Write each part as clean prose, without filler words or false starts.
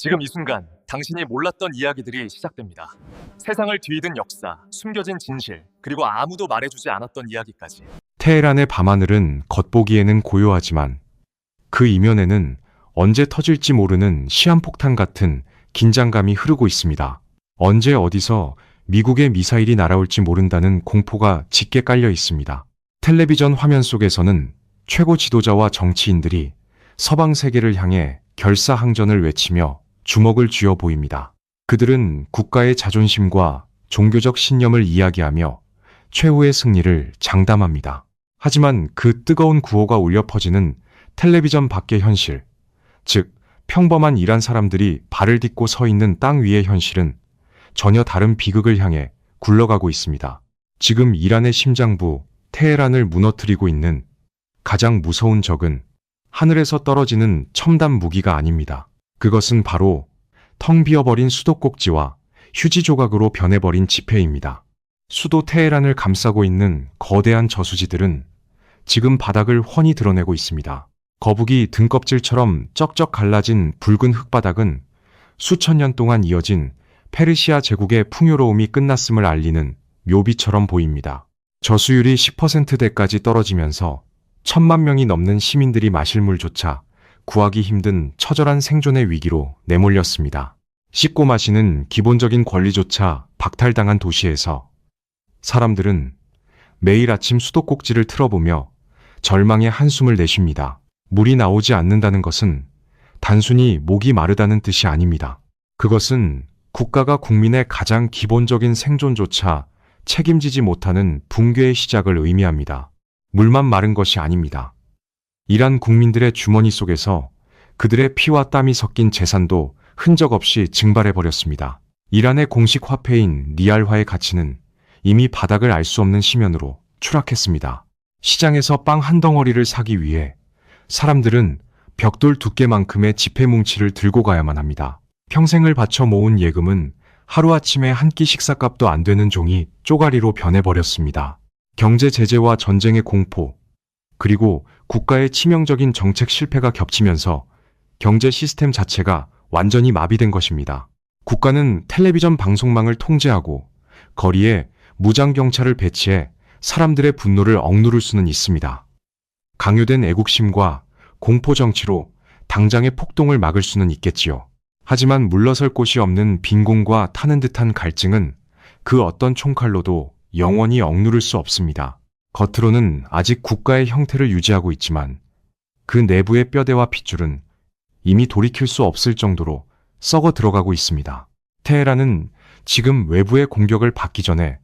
지금 이 순간 당신이 몰랐던 이야기들이 시작됩니다. 세상을 뒤흔든 역사, 숨겨진 진실, 그리고 아무도 말해주지 않았던 이야기까지. 테헤란의 밤하늘은 겉보기에는 고요하지만 그 이면에는 언제 터질지 모르는 시한폭탄 같은 긴장감이 흐르고 있습니다. 언제 어디서 미국의 미사일이 날아올지 모른다는 공포가 짙게 깔려 있습니다. 텔레비전 화면 속에서는 최고 지도자와 정치인들이 서방 세계를 향해 결사항전을 외치며 주먹을 쥐어 보입니다. 그들은 국가의 자존심과 종교적 신념을 이야기하며 최후의 승리를 장담합니다. 하지만 그 뜨거운 구호가 울려 퍼지는 텔레비전 밖의 현실, 즉 평범한 이란 사람들이 발을 딛고 서 있는 땅 위의 현실은 전혀 다른 비극을 향해 굴러가고 있습니다. 지금 이란의 심장부 테헤란을 무너뜨리고 있는 가장 무서운 적은 하늘에서 떨어지는 첨단 무기가 아닙니다. 그것은 바로 텅 비어버린 수도꼭지와 휴지 조각으로 변해버린 지폐입니다. 수도 테헤란을 감싸고 있는 거대한 저수지들은 지금 바닥을 훤히 드러내고 있습니다. 거북이 등껍질처럼 쩍쩍 갈라진 붉은 흙바닥은 수천 년 동안 이어진 페르시아 제국의 풍요로움이 끝났음을 알리는 묘비처럼 보입니다. 저수율이 10%대까지 떨어지면서 1,000만 명이 넘는 시민들이 마실 물조차 구하기 힘든 처절한 생존의 위기로 내몰렸습니다. 씻고 마시는 기본적인 권리조차 박탈당한 도시에서 사람들은 매일 아침 수도꼭지를 틀어보며 절망의 한숨을 내쉽니다. 물이 나오지 않는다는 것은 단순히 목이 마르다는 뜻이 아닙니다. 그것은 국가가 국민의 가장 기본적인 생존조차 책임지지 못하는 붕괴의 시작을 의미합니다. 물만 마른 것이 아닙니다. 이란 국민들의 주머니 속에서 그들의 피와 땀이 섞인 재산도 흔적 없이 증발해버렸습니다. 이란의 공식 화폐인 리알화의 가치는 이미 바닥을 알 수 없는 심연으로 추락했습니다. 시장에서 빵 한 덩어리를 사기 위해 사람들은 벽돌 두께만큼의 지폐 뭉치를 들고 가야만 합니다. 평생을 바쳐 모은 예금은 하루아침에 한 끼 식사값도 안 되는 종이 쪼가리로 변해버렸습니다. 경제 제재와 전쟁의 공포, 그리고 국가의 치명적인 정책 실패가 겹치면서 경제 시스템 자체가 완전히 마비된 것입니다. 국가는 텔레비전 방송망을 통제하고 거리에 무장경찰을 배치해 사람들의 분노를 억누를 수는 있습니다. 강요된 애국심과 공포정치로 당장의 폭동을 막을 수는 있겠지요. 하지만 물러설 곳이 없는 빈곤과 타는 듯한 갈증은 그 어떤 총칼로도 영원히 억누를 수 없습니다. 겉으로는 아직 국가의 형태를 유지하고 있지만 그 내부의 뼈대와 핏줄은 이미 돌이킬 수 없을 정도로 썩어 들어가고 있습니다. 테헤란은 지금 외부의 공격을 받기 전에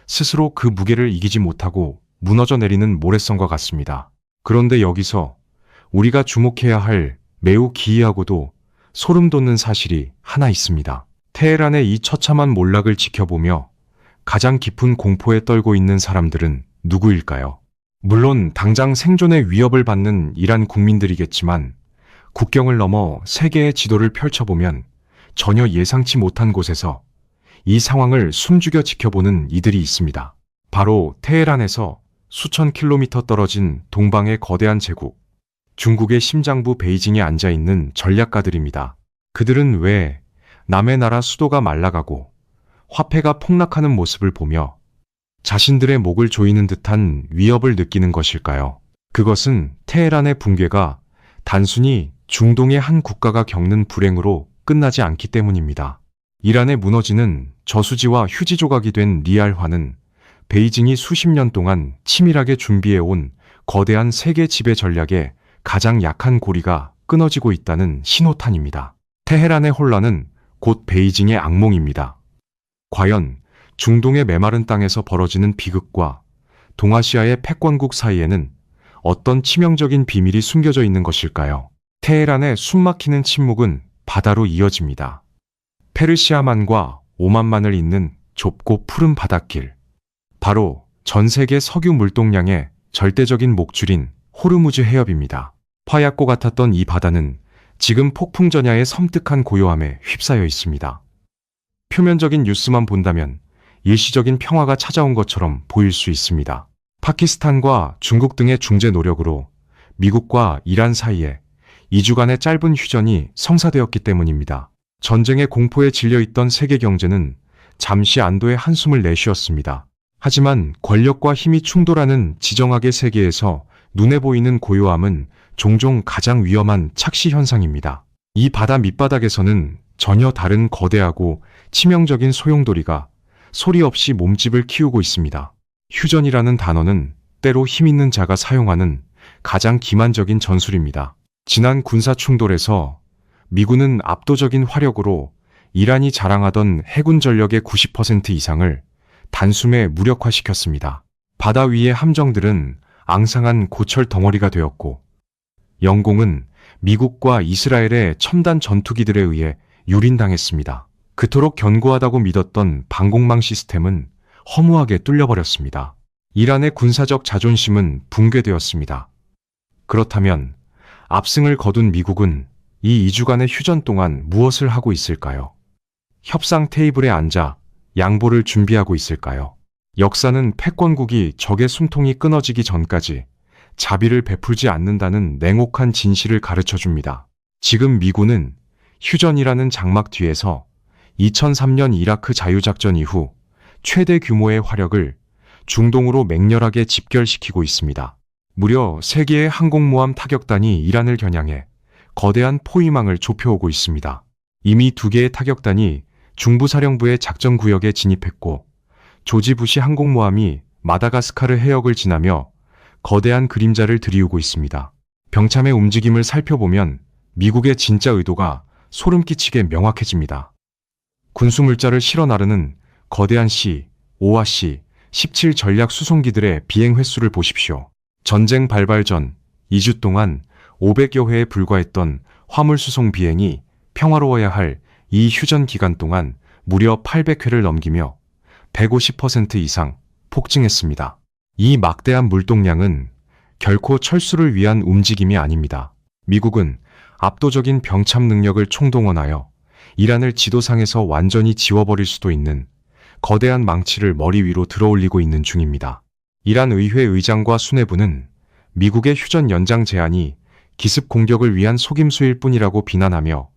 스스로 그 무게를 이기지 못하고 무너져 내리는 모래성과 같습니다. 그런데 여기서 우리가 주목해야 할 매우 기이하고도 소름 돋는 사실이 하나 있습니다. 테헤란의 이 처참한 몰락을 지켜보며 가장 깊은 공포에 떨고 있는 사람들은 누구일까요? 물론 당장 생존의 위협을 받는 이란 국민들이겠지만 국경을 넘어 세계의 지도를 펼쳐보면 전혀 예상치 못한 곳에서 이 상황을 숨죽여 지켜보는 이들이 있습니다. 바로 테헤란에서 수천 킬로미터 떨어진 동방의 거대한 제국, 중국의 심장부 베이징에 앉아있는 전략가들입니다. 그들은 왜 남의 나라 수도가 말라가고 화폐가 폭락하는 모습을 보며 자신들의 목을 조이는 듯한 위협을 느끼는 것일까요? 그것은 테헤란의 붕괴가 단순히 중동의 한 국가가 겪는 불행으로 끝나지 않기 때문입니다. 이란의 무너지는 저수지와 휴지 조각이 된 리알화는 베이징이 수십 년 동안 치밀하게 준비해온 거대한 세계 지배 전략의 가장 약한 고리가 끊어지고 있다는 신호탄입니다. 테헤란의 혼란은 곧 베이징의 악몽입니다. 과연 중동의 메마른 땅에서 벌어지는 비극과 동아시아의 패권국 사이에는 어떤 치명적인 비밀이 숨겨져 있는 것일까요? 테헤란의 숨막히는 침묵은 바다로 이어집니다. 페르시아만과 오만만을 잇는 좁고 푸른 바닷길. 바로 전 세계 석유 물동량의 절대적인 목줄인 호르무즈 해협입니다. 화약고 같았던 이 바다는 지금 폭풍전야의 섬뜩한 고요함에 휩싸여 있습니다. 표면적인 뉴스만 본다면 일시적인 평화가 찾아온 것처럼 보일 수 있습니다. 파키스탄과 중국 등의 중재 노력으로 미국과 이란 사이에 2주간의 짧은 휴전이 성사되었기 때문입니다. 전쟁의 공포에 질려있던 세계 경제는 잠시 안도의 한숨을 내쉬었습니다. 하지만 권력과 힘이 충돌하는 지정학의 세계에서 눈에 보이는 고요함은 종종 가장 위험한 착시 현상입니다. 이 바다 밑바닥에서는 전혀 다른 거대하고 치명적인 소용돌이가 소리 없이 몸집을 키우고 있습니다. 휴전이라는 단어는 때로 힘있는 자가 사용하는 가장 기만적인 전술입니다. 지난 군사 충돌에서 미군은 압도적인 화력으로 이란이 자랑하던 해군 전력의 90% 이상을 단숨에 무력화시켰습니다. 바다 위의 함정들은 앙상한 고철 덩어리가 되었고, 영공은 미국과 이스라엘의 첨단 전투기들에 의해 유린당했습니다. 그토록 견고하다고 믿었던 방공망 시스템은 허무하게 뚫려버렸습니다. 이란의 군사적 자존심은 붕괴되었습니다. 그렇다면 압승을 거둔 미국은 이 2주간의 휴전 동안 무엇을 하고 있을까요? 협상 테이블에 앉아 양보를 준비하고 있을까요? 역사는 패권국이 적의 숨통이 끊어지기 전까지 자비를 베풀지 않는다는 냉혹한 진실을 가르쳐 줍니다. 지금 미군은 휴전이라는 장막 뒤에서 2003년 이라크 자유작전 이후 최대 규모의 화력을 중동으로 맹렬하게 집결시키고 있습니다. 무려 3개의 항공모함 타격단이 이란을 겨냥해 거대한 포위망을 좁혀오고 있습니다. 이미 2개의 타격단이 중부사령부의 작전구역에 진입했고, 조지 부시 항공모함이 마다가스카르 해역을 지나며 거대한 그림자를 들이우고 있습니다. 병참의 움직임을 살펴보면 미국의 진짜 의도가 소름 끼치게 명확해집니다. 군수물자를 실어 나르는 거대한 C-5와 C-17 전략 수송기들의 비행 횟수를 보십시오. 전쟁 발발 전 2주 동안 500여 회에 불과했던 화물 수송 비행이 평화로워야 할 이 휴전 기간 동안 무려 800회를 넘기며 150% 이상 폭증했습니다. 이 막대한 물동량은 결코 철수를 위한 움직임이 아닙니다. 미국은 압도적인 병참 능력을 총동원하여 이란을 지도상에서 완전히 지워버릴 수도 있는 거대한 망치를 머리 위로 들어올리고 있는 중입니다. 이란 의회 의장과 수뇌부는 미국의 휴전 연장 제안이 기습 공격을 위한 속임수일 뿐이라고 비난하며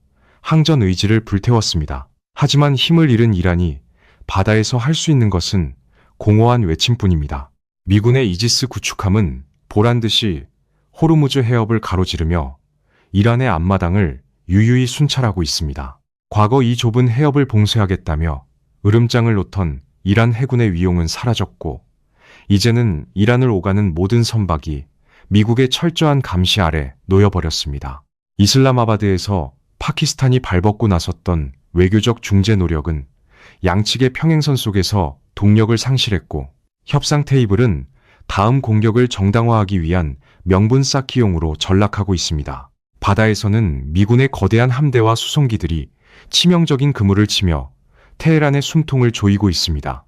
항전 의지를 불태웠습니다. 하지만 힘을 잃은 이란이 바다에서 할 수 있는 것은 공허한 외침뿐입니다. 미군의 이지스 구축함은 보란듯이 호르무즈 해협을 가로지르며 이란의 앞마당을 유유히 순찰하고 있습니다. 과거 이 좁은 해협을 봉쇄하겠다며 으름장을 놓던 이란 해군의 위용은 사라졌고, 이제는 이란을 오가는 모든 선박이 미국의 철저한 감시 아래 놓여버렸습니다. 이슬람아바드에서 파키스탄이 발벗고 나섰던 외교적 중재 노력은 양측의 평행선 속에서 동력을 상실했고, 협상 테이블은 다음 공격을 정당화하기 위한 명분 쌓기용으로 전락하고 있습니다. 바다에서는 미군의 거대한 함대와 수송기들이 치명적인 그물을 치며 테헤란의 숨통을 조이고 있습니다.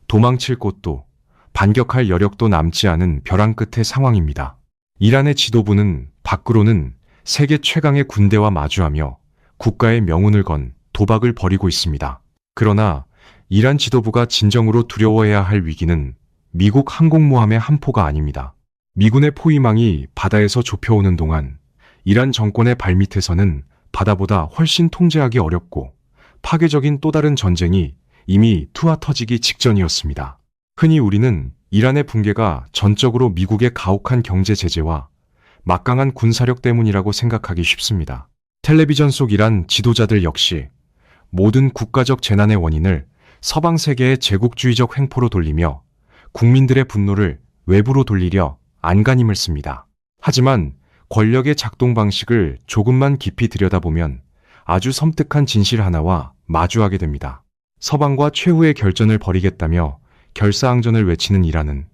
도망칠 곳도 반격할 여력도 남지 않은 벼랑 끝의 상황입니다. 이란의 지도부는 밖으로는 세계 최강의 군대와 마주하며 국가의 명운을 건 도박을 벌이고 있습니다. 그러나 이란 지도부가 진정으로 두려워해야 할 위기는 미국 항공모함의 함포가 아닙니다. 미군의 포위망이 바다에서 좁혀오는 동안 이란 정권의 발밑에서는 바다보다 훨씬 통제하기 어렵고 파괴적인 또 다른 전쟁이 이미 투하 터지기 직전이었습니다. 흔히 우리는 이란의 붕괴가 전적으로 미국의 가혹한 경제 제재와 막강한 군사력 때문이라고 생각하기 쉽습니다. 텔레비전 속 이란 지도자들 역시 모든 국가적 재난의 원인을 서방 세계의 제국주의적 횡포로 돌리며 국민들의 분노를 외부로 돌리려 안간힘을 씁니다. 하지만 권력의 작동 방식을 조금만 깊이 들여다보면 아주 섬뜩한 진실 하나와 마주하게 됩니다. 서방과 최후의 결전을 벌이겠다며 결사항전을 외치는 이란은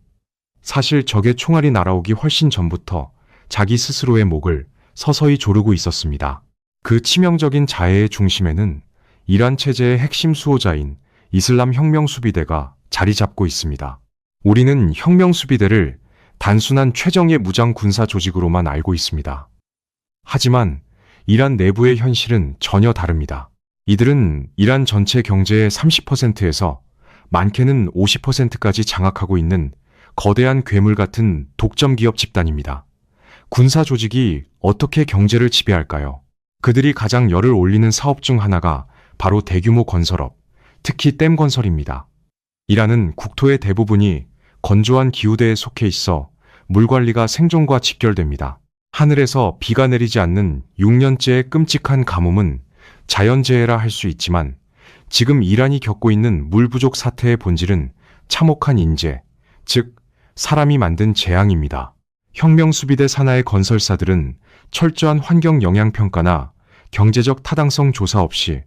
사실 적의 총알이 날아오기 훨씬 전부터 자기 스스로의 목을 서서히 조르고 있었습니다. 그 치명적인 자해의 중심에는 이란 체제의 핵심 수호자인 이슬람 혁명수비대가 자리 잡고 있습니다. 우리는 혁명수비대를 단순한 최정예 무장 군사 조직으로만 알고 있습니다. 하지만 이란 내부의 현실은 전혀 다릅니다. 이들은 이란 전체 경제의 30%에서 많게는 50%까지 장악하고 있는 거대한 괴물 같은 독점 기업 집단입니다. 군사 조직이 어떻게 경제를 지배할까요? 그들이 가장 열을 올리는 사업 중 하나가 바로 대규모 건설업, 특히 댐 건설입니다. 이란은 국토의 대부분이 건조한 기후대에 속해 있어 물 관리가 생존과 직결됩니다. 하늘에서 비가 내리지 않는 6년째의 끔찍한 가뭄은 자연재해라 할 수 있지만 지금 이란이 겪고 있는 물 부족 사태의 본질은 참혹한 인재, 즉 사람이 만든 재앙입니다. 혁명수비대 산하의 건설사들은 철저한 환경 영향 평가나 경제적 타당성 조사 없이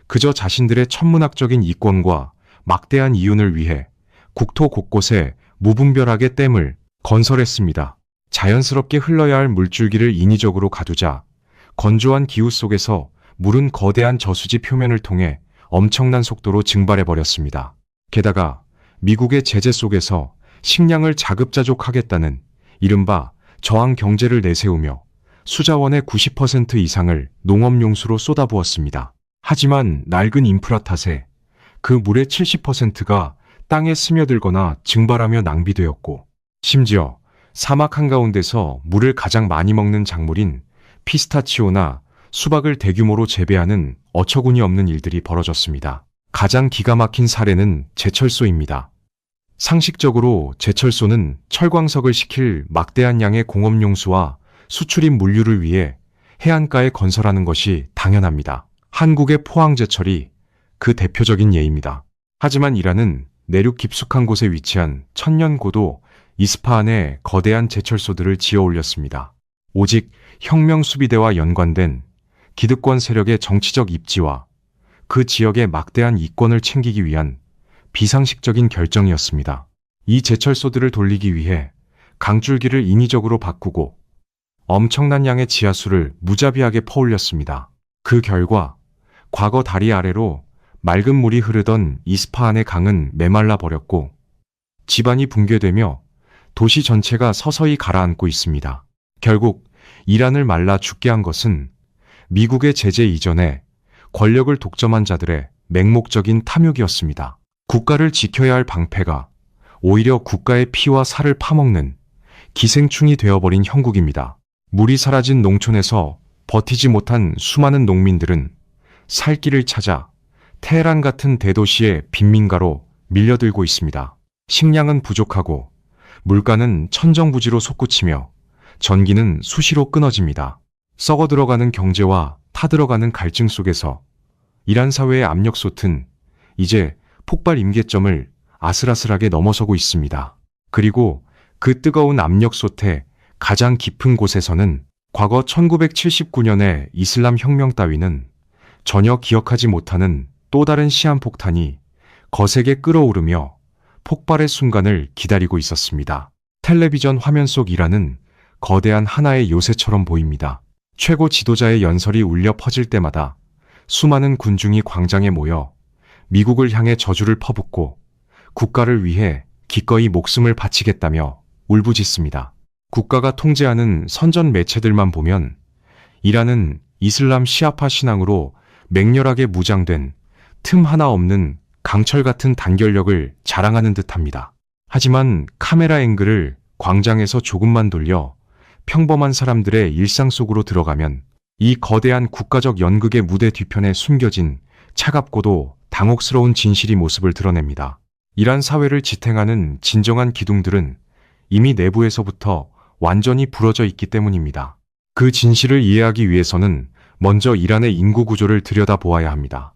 그저 자신들의 천문학적인 이권과 막대한 이윤을 위해 국토 곳곳에 무분별하게 댐을 건설했습니다. 자연스럽게 흘러야 할 물줄기를 인위적으로 가두자 건조한 기후 속에서 물은 거대한 저수지 표면을 통해 엄청난 속도로 증발해버렸습니다. 게다가 미국의 제재 속에서 식량을 자급자족하겠다는 이른바 저항 경제를 내세우며 수자원의 90% 이상을 농업용수로 쏟아부었습니다. 하지만 낡은 인프라 탓에 그 물의 70%가 땅에 스며들거나 증발하며 낭비되었고, 심지어 사막 한가운데서 물을 가장 많이 먹는 작물인 피스타치오나 수박을 대규모로 재배하는 어처구니 없는 일들이 벌어졌습니다. 가장 기가 막힌 사례는 제철소입니다. 상식적으로 제철소는 철광석을 식힐 막대한 양의 공업용수와 수출입 물류를 위해 해안가에 건설하는 것이 당연합니다. 한국의 포항제철이 그 대표적인 예입니다. 하지만 이란은 내륙 깊숙한 곳에 위치한 천년고도 이스파한에 거대한 제철소들을 지어 올렸습니다. 오직 혁명수비대와 연관된 기득권 세력의 정치적 입지와 그 지역의 막대한 이권을 챙기기 위한 비상식적인 결정이었습니다. 이 제철소들을 돌리기 위해 강줄기를 인위적으로 바꾸고 엄청난 양의 지하수를 무자비하게 퍼올렸습니다. 그 결과 과거 다리 아래로 맑은 물이 흐르던 이스파한의 강은 메말라 버렸고 지반이 붕괴되며 도시 전체가 서서히 가라앉고 있습니다. 결국 이란을 말라 죽게 한 것은 미국의 제재 이전에 권력을 독점한 자들의 맹목적인 탐욕이었습니다. 국가를 지켜야 할 방패가 오히려 국가의 피와 살을 파먹는 기생충이 되어버린 형국입니다. 물이 사라진 농촌에서 버티지 못한 수많은 농민들은 살 길을 찾아 테헤란 같은 대도시의 빈민가로 밀려들고 있습니다. 식량은 부족하고 물가는 천정부지로 솟구치며 전기는 수시로 끊어집니다. 썩어 들어가는 경제와 타들어가는 갈증 속에서 이란 사회의 압력솥은 이제 폭발 임계점을 아슬아슬하게 넘어서고 있습니다. 그리고 그 뜨거운 압력솥의 가장 깊은 곳에서는 과거 1979년의 이슬람 혁명 따위는 전혀 기억하지 못하는 또 다른 시한폭탄이 거세게 끓어오르며 폭발의 순간을 기다리고 있었습니다. 텔레비전 화면 속 이란은 거대한 하나의 요새처럼 보입니다. 최고 지도자의 연설이 울려 퍼질 때마다 수많은 군중이 광장에 모여 미국을 향해 저주를 퍼붓고 국가를 위해 기꺼이 목숨을 바치겠다며 울부짖습니다. 국가가 통제하는 선전 매체들만 보면 이란은 이슬람 시아파 신앙으로 맹렬하게 무장된 틈 하나 없는 강철 같은 단결력을 자랑하는 듯합니다. 하지만 카메라 앵글을 광장에서 조금만 돌려 평범한 사람들의 일상 속으로 들어가면 이 거대한 국가적 연극의 무대 뒤편에 숨겨진 차갑고도 당혹스러운 진실이 모습을 드러냅니다. 이란 사회를 지탱하는 진정한 기둥들은 이미 내부에서부터 완전히 부러져 있기 때문입니다. 그 진실을 이해하기 위해서는 먼저 이란의 인구 구조를 들여다보아야 합니다.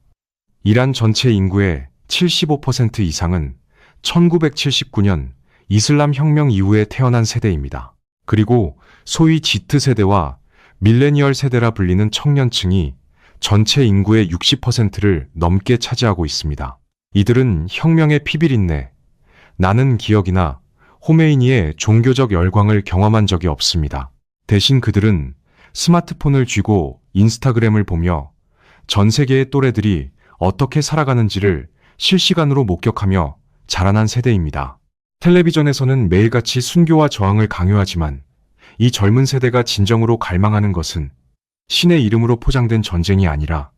이란 전체 인구의 75% 이상은 1979년 이슬람 혁명 이후에 태어난 세대입니다. 그리고 소위 지트 세대와 밀레니얼 세대라 불리는 청년층이 전체 인구의 60%를 넘게 차지하고 있습니다. 이들은 혁명의 피비린내, 나는 기억이나 호메이니의 종교적 열광을 경험한 적이 없습니다. 대신 그들은 스마트폰을 쥐고 인스타그램을 보며 전 세계의 또래들이 어떻게 살아가는지를 실시간으로 목격하며 자라난 세대입니다. 텔레비전에서는 매일같이 순교와 저항을 강요하지만 이 젊은 세대가 진정으로 갈망하는 것은 신의 이름으로 포장된 전쟁이 아니라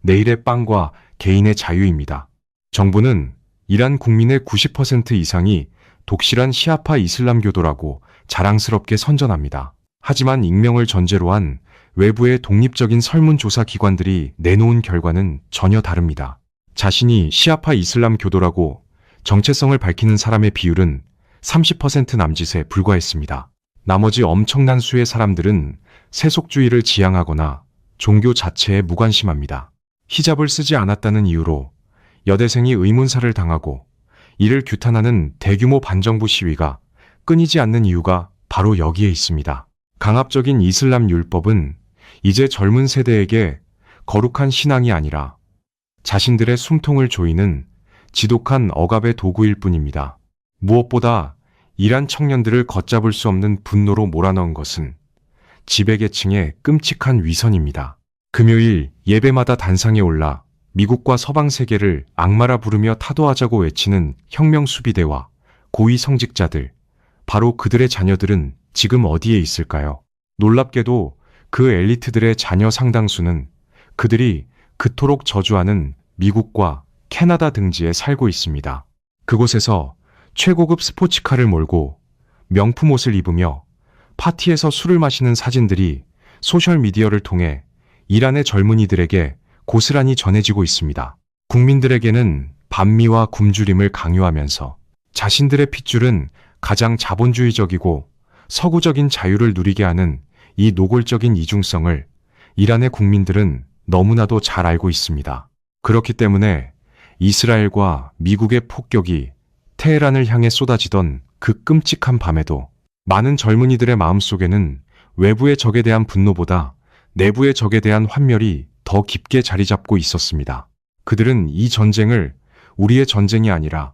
내일의 빵과 개인의 자유입니다. 정부는 이란 국민의 90% 이상이 독실한 시아파 이슬람교도라고 자랑스럽게 선전합니다. 하지만 익명을 전제로 한 외부의 독립적인 설문조사 기관들이 내놓은 결과는 전혀 다릅니다. 자신이 시아파 이슬람 교도라고 정체성을 밝히는 사람의 비율은 30% 남짓에 불과했습니다. 나머지 엄청난 수의 사람들은 세속주의를 지향하거나 종교 자체에 무관심합니다. 히잡을 쓰지 않았다는 이유로 여대생이 의문사를 당하고 이를 규탄하는 대규모 반정부 시위가 끊이지 않는 이유가 바로 여기에 있습니다. 강압적인 이슬람 율법은 이제 젊은 세대에게 거룩한 신앙이 아니라 자신들의 숨통을 조이는 지독한 억압의 도구일 뿐입니다. 무엇보다 이란 청년들을 걷잡을 수 없는 분노로 몰아넣은 것은 지배계층의 끔찍한 위선입니다. 금요일 예배마다 단상에 올라 미국과 서방 세계를 악마라 부르며 타도하자고 외치는 혁명수비대와 고위 성직자들, 바로 그들의 자녀들은 지금 어디에 있을까요? 놀랍게도 그 엘리트들의 자녀 상당수는 그들이 그토록 저주하는 미국과 캐나다 등지에 살고 있습니다. 그곳에서 최고급 스포츠카를 몰고 명품 옷을 입으며 파티에서 술을 마시는 사진들이 소셜미디어를 통해 이란의 젊은이들에게 고스란히 전해지고 있습니다. 국민들에게는 반미와 굶주림을 강요하면서 자신들의 핏줄은 가장 자본주의적이고 서구적인 자유를 누리게 하는 이 노골적인 이중성을 이란의 국민들은 너무나도 잘 알고 있습니다. 그렇기 때문에 이스라엘과 미국의 폭격이 테헤란을 향해 쏟아지던 그 끔찍한 밤에도 많은 젊은이들의 마음속에는 외부의 적에 대한 분노보다 내부의 적에 대한 환멸이 더 깊게 자리 잡고 있었습니다. 그들은 이 전쟁을 우리의 전쟁이 아니라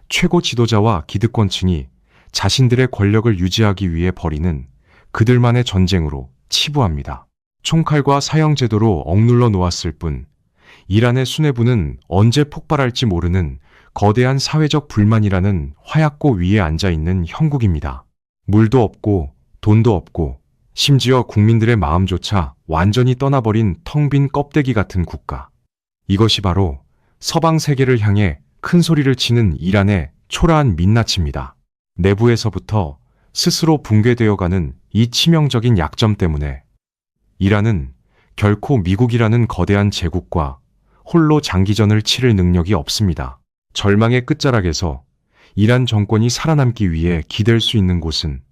최고 지도자와 기득권층이 자신들의 권력을 유지하기 위해 벌이는 그들만의 전쟁으로 치부합니다. 총칼과 사형제도로 억눌러 놓았을 뿐 이란의 수뇌부는 언제 폭발할지 모르는 거대한 사회적 불만이라는 화약고 위에 앉아있는 형국입니다. 물도 없고 돈도 없고 심지어 국민들의 마음조차 완전히 떠나버린 텅 빈 껍데기 같은 국가. 이것이 바로 서방 세계를 향해 큰 소리를 치는 이란의 초라한 민낯입니다. 내부에서부터 스스로 붕괴되어가는 이 치명적인 약점 때문에 이란은 결코 미국이라는 거대한 제국과 홀로 장기전을 치를 능력이 없습니다. 절망의 끝자락에서 이란 정권이 살아남기 위해 기댈 수 있는 곳은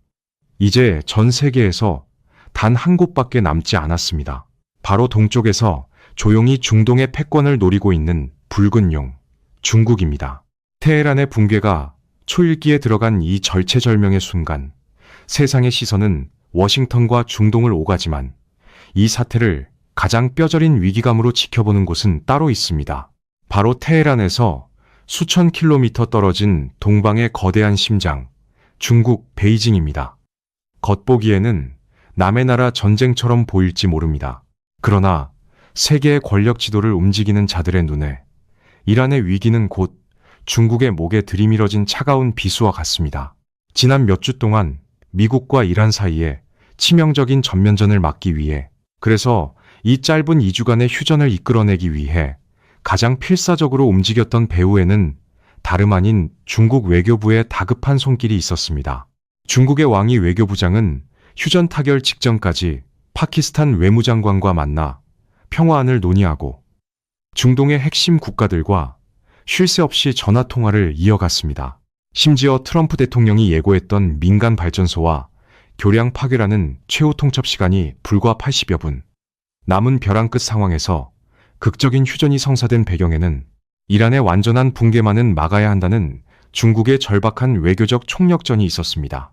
이제 전 세계에서 단 한 곳밖에 남지 않았습니다. 바로 동쪽에서 조용히 중동의 패권을 노리고 있는 붉은 용, 중국입니다. 테헤란의 붕괴가 초읽기에 들어간 이 절체절명의 순간, 세상의 시선은 워싱턴과 중동을 오가지만 이 사태를 가장 뼈저린 위기감으로 지켜보는 곳은 따로 있습니다. 바로 테헤란에서 수천 킬로미터 떨어진 동방의 거대한 심장, 중국 베이징입니다. 겉보기에는 남의 나라 전쟁처럼 보일지 모릅니다. 그러나 세계의 권력 지도를 움직이는 자들의 눈에 이란의 위기는 곧 중국의 목에 들이밀어진 차가운 비수와 같습니다. 지난 몇 주 동안 미국과 이란 사이에 치명적인 전면전을 막기 위해, 그래서 이 짧은 2주간의 휴전을 이끌어내기 위해 가장 필사적으로 움직였던 배후에는 다름 아닌 중국 외교부의 다급한 손길이 있었습니다. 중국의 왕이 외교부장은 휴전 타결 직전까지 파키스탄 외무장관과 만나 평화안을 논의하고 중동의 핵심 국가들과 쉴 새 없이 전화통화를 이어갔습니다. 심지어 트럼프 대통령이 예고했던 민간 발전소와 교량 파괴라는 최후 통첩 시간이 불과 80여 분. 남은 벼랑 끝 상황에서 극적인 휴전이 성사된 배경에는 이란의 완전한 붕괴만은 막아야 한다는 중국의 절박한 외교적 총력전이 있었습니다.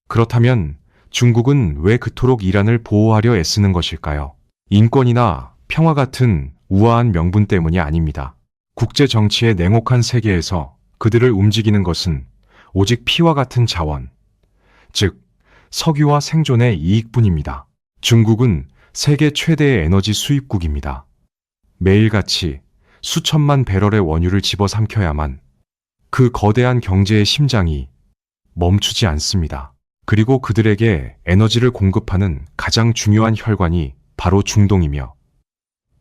그렇다면 중국은 왜 그토록 이란을 보호하려 애쓰는 것일까요? 인권이나 평화 같은 우아한 명분 때문이 아닙니다. 국제 정치의 냉혹한 세계에서 그들을 움직이는 것은 오직 피와 같은 자원, 즉 석유와 생존의 이익뿐입니다. 중국은 세계 최대의 에너지 수입국입니다. 매일같이 수천만 배럴의 원유를 집어삼켜야만 그 거대한 경제의 심장이 멈추지 않습니다. 그리고 그들에게 에너지를 공급하는 가장 중요한 혈관이 바로 중동이며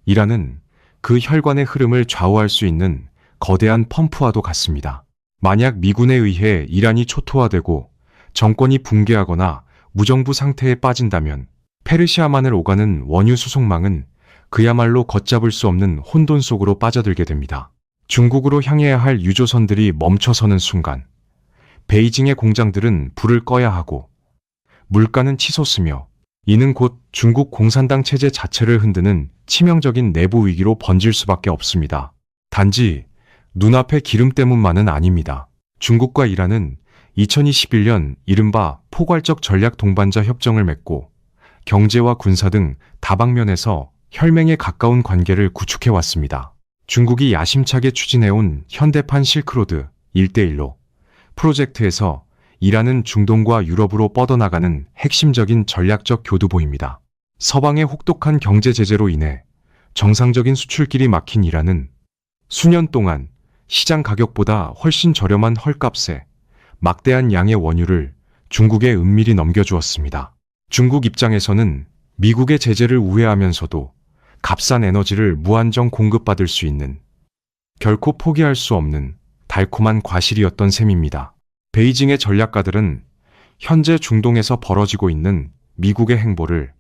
이란은 그 혈관의 흐름을 좌우할 수 있는 거대한 펌프와도 같습니다. 만약 미군에 의해 이란이 초토화되고 정권이 붕괴하거나 무정부 상태에 빠진다면 페르시아만을 오가는 원유 수송망은 그야말로 걷잡을 수 없는 혼돈 속으로 빠져들게 됩니다. 중국으로 향해야 할 유조선들이 멈춰서는 순간 베이징의 공장들은 불을 꺼야 하고 물가는 치솟으며 이는 곧 중국 공산당 체제 자체를 흔드는 치명적인 내부 위기로 번질 수밖에 없습니다. 단지 눈앞의 기름때문만은 아닙니다. 중국과 이란은 2021년 이른바 포괄적 전략 동반자 협정을 맺고 경제와 군사 등 다방면에서 혈맹에 가까운 관계를 구축해 왔습니다. 중국이 야심차게 추진해온 현대판 실크로드 1대1로 프로젝트에서 이란은 중동과 유럽으로 뻗어나가는 핵심적인 전략적 교두보입니다. 서방의 혹독한 경제 제재로 인해 정상적인 수출길이 막힌 이란은 수년 동안 시장 가격보다 훨씬 저렴한 헐값에 막대한 양의 원유를 중국에 은밀히 넘겨주었습니다. 중국 입장에서는 미국의 제재를 우회하면서도 값싼 에너지를 무한정 공급받을 수 있는 결코 포기할 수 없는 달콤한 과실이었던 셈입니다. 베이징의 전략가들은 현재 중동에서 벌어지고 있는 미국의 행보를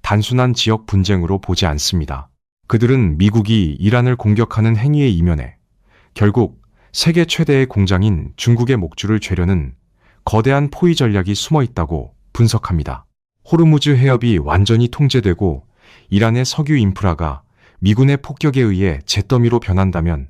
단순한 지역 분쟁으로 보지 않습니다. 그들은 미국이 이란을 공격하는 행위의 이면에 결국 세계 최대의 공장인 중국의 목줄을 죄려는 거대한 포위 전략이 숨어 있다고 분석합니다. 호르무즈 해협이 완전히 통제되고 이란의 석유 인프라가 미군의 폭격에 의해 잿더미로 변한다면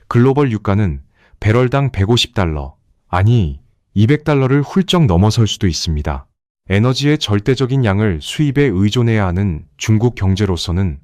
글로벌 유가는 배럴당 150달러, 아니 200달러를 훌쩍 넘어설 수도 있습니다. 에너지의 절대적인 양을 수입에 의존해야 하는 중국 경제로서는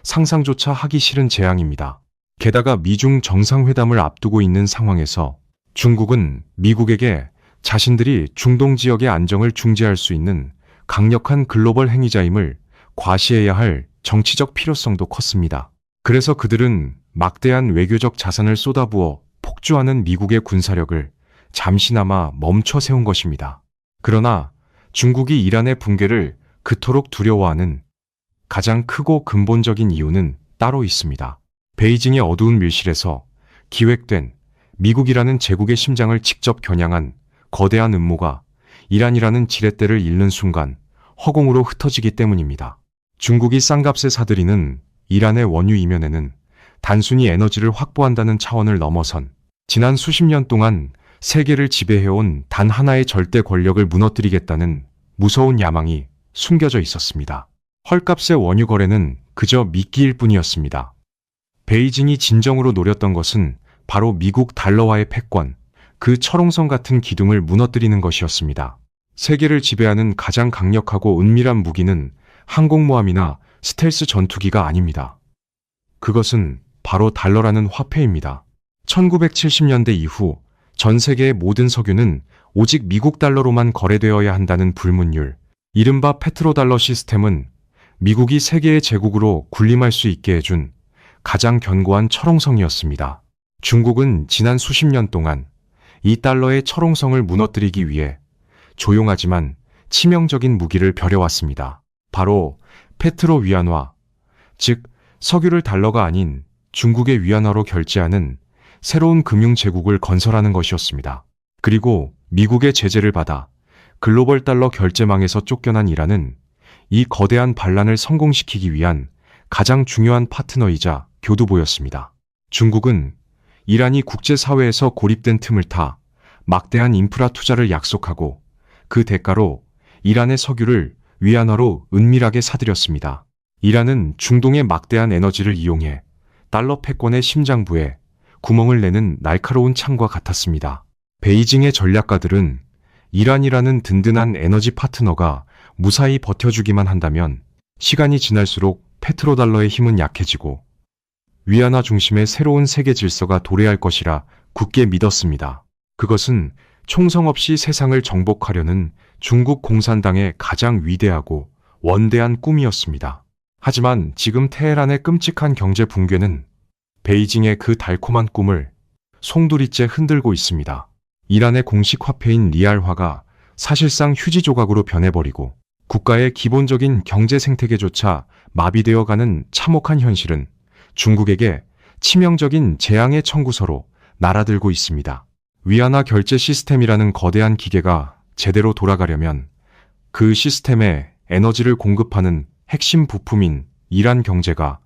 상상조차 하기 싫은 재앙입니다. 게다가 미중 정상회담을 앞두고 있는 상황에서 중국은 미국에게 자신들이 중동 지역의 안정을 중재할 수 있는 강력한 글로벌 행위자임을 과시해야 할 정치적 필요성도 컸습니다. 그래서 그들은 막대한 외교적 자산을 쏟아부어 폭주하는 미국의 군사력을 잠시나마 멈춰 세운 것입니다. 그러나 중국이 이란의 붕괴를 그토록 두려워하는 가장 크고 근본적인 이유는 따로 있습니다. 베이징의 어두운 밀실에서 기획된 미국이라는 제국의 심장을 직접 겨냥한 거대한 음모가 이란이라는 지렛대를 잃는 순간 허공으로 흩어지기 때문입니다. 중국이 싼값에 사들이는 이란의 원유 이면에는 단순히 에너지를 확보한다는 차원을 넘어선 지난 수십 년 동안 세계를 지배해온 단 하나의 절대 권력을 무너뜨리겠다는 무서운 야망이 숨겨져 있었습니다. 헐값의 원유 거래는 그저 미끼일 뿐이었습니다. 베이징이 진정으로 노렸던 것은 바로 미국 달러화의 패권, 그 철옹성 같은 기둥을 무너뜨리는 것이었습니다. 세계를 지배하는 가장 강력하고 은밀한 무기는 항공모함이나 스텔스 전투기가 아닙니다. 그것은 바로 달러라는 화폐입니다. 1970년대 이후 전 세계의 모든 석유는 오직 미국 달러로만 거래되어야 한다는 불문율, 이른바 페트로달러 시스템은 미국이 세계의 제국으로 군림할 수 있게 해준 가장 견고한 철옹성이었습니다. 중국은 지난 수십 년 동안 이 달러의 철옹성을 무너뜨리기 위해 조용하지만 치명적인 무기를 벼려왔습니다. 바로 페트로 위안화, 즉 석유를 달러가 아닌 중국의 위안화로 결제하는 새로운 금융 제국을 건설하는 것이었습니다. 그리고 미국의 제재를 받아 글로벌 달러 결제망에서 쫓겨난 이란은 이 거대한 반란을 성공시키기 위한 가장 중요한 파트너이자 교두보였습니다. 중국은 이란이 국제사회에서 고립된 틈을 타 막대한 인프라 투자를 약속하고 그 대가로 이란의 석유를 위안화로 은밀하게 사들였습니다. 이란은 중동의 막대한 에너지를 이용해 달러 패권의 심장부에 구멍을 내는 날카로운 창과 같았습니다. 베이징의 전략가들은 이란이라는 든든한 에너지 파트너가 무사히 버텨주기만 한다면 시간이 지날수록 페트로달러의 힘은 약해지고 위안화 중심의 새로운 세계 질서가 도래할 것이라 굳게 믿었습니다. 그것은 총성 없이 세상을 정복하려는 중국 공산당의 가장 위대하고 원대한 꿈이었습니다. 하지만 지금 테헤란의 끔찍한 경제 붕괴는 베이징의 그 달콤한 꿈을 송두리째 흔들고 있습니다. 이란의 공식 화폐인 리알화가 사실상 휴지 조각으로 변해버리고 국가의 기본적인 경제 생태계조차 마비되어가는 참혹한 현실은 중국에게 치명적인 재앙의 청구서로 날아들고 있습니다. 위안화 결제 시스템이라는 거대한 기계가 제대로 돌아가려면 그 시스템에 에너지를 공급하는 핵심 부품인 이란 경제가